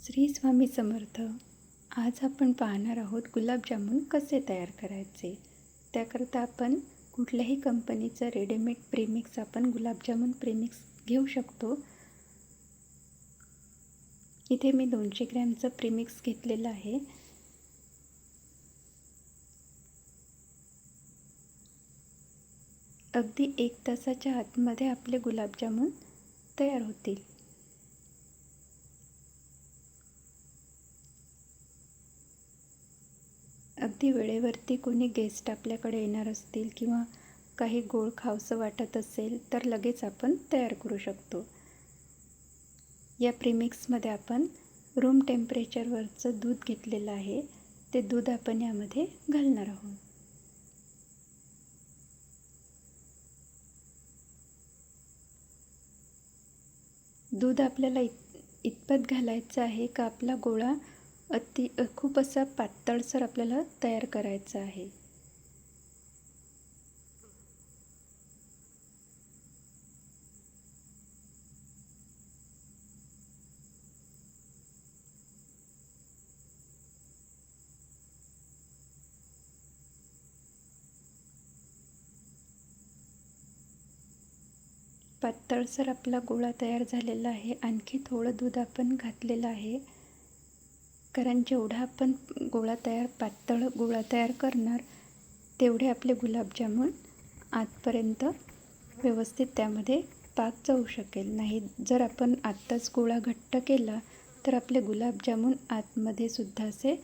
श्री स्वामी समर्थ. आज आपण पाहणार आहोत गुलाबजामुन कसे तयार करायचे. त्याकरता आपण कुठल्याही कंपनीचं रेडीमेड प्रीमिक्स आपण गुलाबजामुन प्रीमिक्स घेऊ शकतो. इथे मी 200 ग्रॅमचं प्रीमिक्स घेतलेलं आहे. अगदी 1 तासाच्या आतमध्ये आपले गुलाबजामुन तयार होतील. अगदी वेळेवरती कोणी गेस्ट आपल्याकडे येणार असतील किंवा काही गोड खावंसं वाटत असेल तर लगेच आपण तयार करू शकतो. या प्रीमिक्समध्ये आपण रूम टेम्परेचरवरचं दूध घेतलेलं आहे. ते दूध आपण यामध्ये घालणार आहोत. दूध आपल्याला इतपत घालायचं आहे का आपला गोळा खूप असा पातळसर आपल्याला तयार करायचा आहे. पातळसर आपला गोळा तयार झालेला आहे. आणखी थोडं दूध आपण घातलेलं आहे, कारण जेवढा आपण पातळ गोळा तयार करणार तेवढे आपले गुलाबजामुन आतपर्यंत व्यवस्थित त्यामध्ये पाक जाऊ शकेल. नाही जर आपण आत्ताच गोळा घट्ट केला तर आपले गुलाबजामुन आतमध्ये सुद्धा असे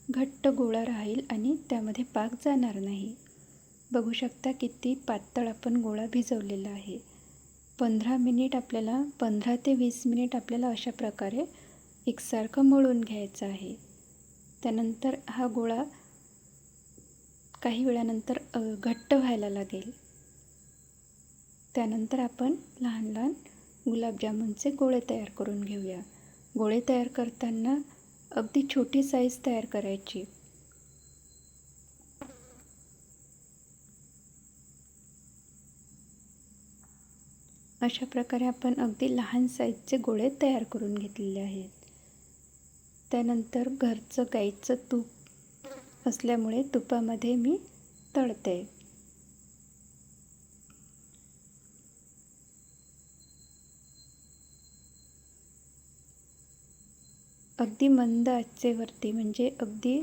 घट्ट गोळा राहील आणि त्यामध्ये पाक जाणार नाही. बघू शकता किती पातळ आपण गोळा भिजवलेला आहे. 15 ते 20 मिनिट आपल्याला अशा प्रकारे एकसारखं मळून घ्यायचं आहे. त्यानंतर हा गोळा काही वेळानंतर घट्ट व्हायला लागेल. त्यानंतर आपण लहान लहान गुलाबजामुनचे गोळे तयार करून घेऊया. गोळे तयार करताना अगदी छोटी साईज तयार करायची. अशा प्रकारे आपण अगदी लहान साईजचे गोळे तयार करून घेतलेले आहेत. त्यानंतर घरचं गाईचं तूप असल्यामुळे तुपामध्ये मी तळते. अगदी मंद आचेवरती म्हणजे अगदी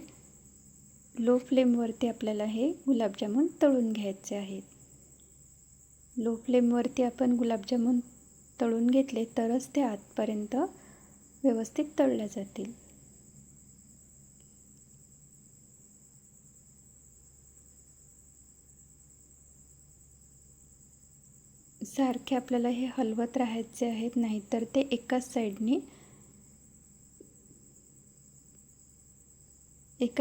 लो फ्लेमवरती आपल्याला हे गुलाबजामुन तळून घ्यायचे आहेत. लो फ्लेमवरती आपण गुलाबजामुन तळून घेतले तरच ते आतपर्यंत व्यवस्थित तळले जातील. सारखे आपल्याला हे हलवत राहायचे आहेत, नाहीतर ते एकाच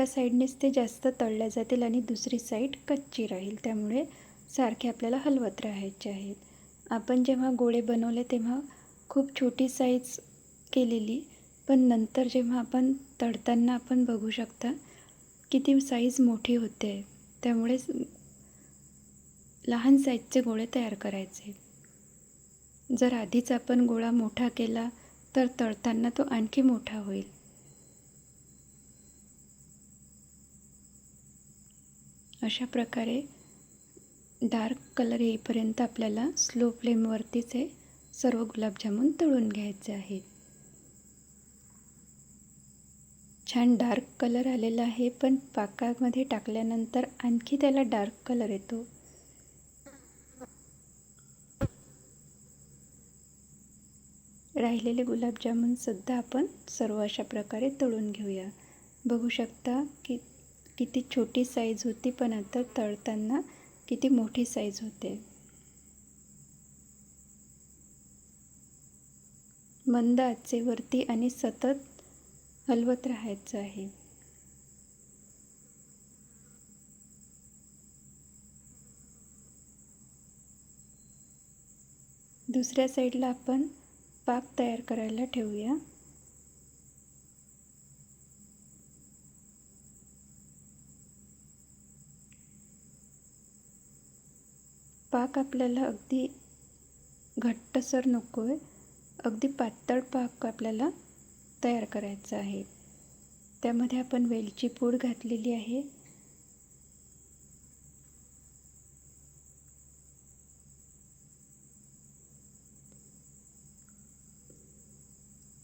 साईडनेच ते जास्त तळले जातील आणि दुसरी साईड कच्ची राहील. त्यामुळे सारखे आपल्याला हलवत राहायचे आहेत. आपण जेव्हा गोळे बनवले तेव्हा खूप छोटी साईज केलेली, पण नंतर जेव्हा आपण तळताना आपण बघू शकता किती साईज मोठी होते. त्यामुळे लहान साईजचे गोळे तयार करायचे. जर आधीच आपण गोळा मोठा केला तर तळताना तो आणखी मोठा होईल. अशा प्रकारे डार्क कलर येईपर्यंत आपल्याला स्लो फ्लेमवरतीच हे सर्व गुलाबजामुन तळून घ्यायचे आहेत. छान डार्क कलर आलेला आहे, पण पाकामध्ये टाकल्यानंतर आणखी त्याला डार्क कलर येतो. राहिलेले गुलाबजामुनसुद्धा आपण सर्व अशा प्रकारे तळून घेऊया. बघू शकता की किती छोटी साईज होती, पण आता तळताना किती मोठी साईज होते. मंद आचेवरती आणि सतत हलवत राहायचं आहे. दुसऱ्या साईडला आपण पाक तयार करायला ठेवूया. पाक आपल्याला अगदी घट्टसर नको आहे, अगदी पातळ पाक आपल्याला तयार करायचा आहे. त्यामध्ये आपण वेलची पूड घातलेली आहे.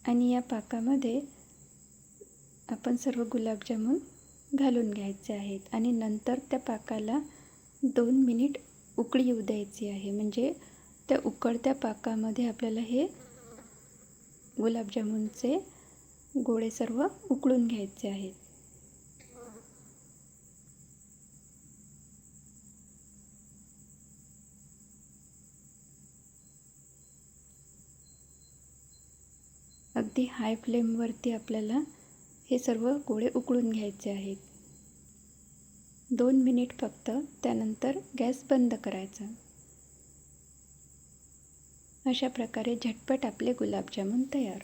आणि या पाकामध्ये आपण सर्व गुलाबजामुन घालून घ्यायचे आहेत आणि नंतर त्या पाकाला 2 मिनिट उकळी येऊ द्यायची आहे. म्हणजे त्या उकळत्या पाकामध्ये आपल्याला हे गुलाबजामुनचे गोळे सर्व उकळून घ्यायचे आहेत. अगदी हाय फ्लेमवरती आपल्याला हे सर्व गोळे उकळून घ्यायचे आहेत. 2 मिनिट फक्त, त्यानंतर गॅस बंद करायचा. अशा प्रकारे झटपट आपले गुलाबजामुन तयार.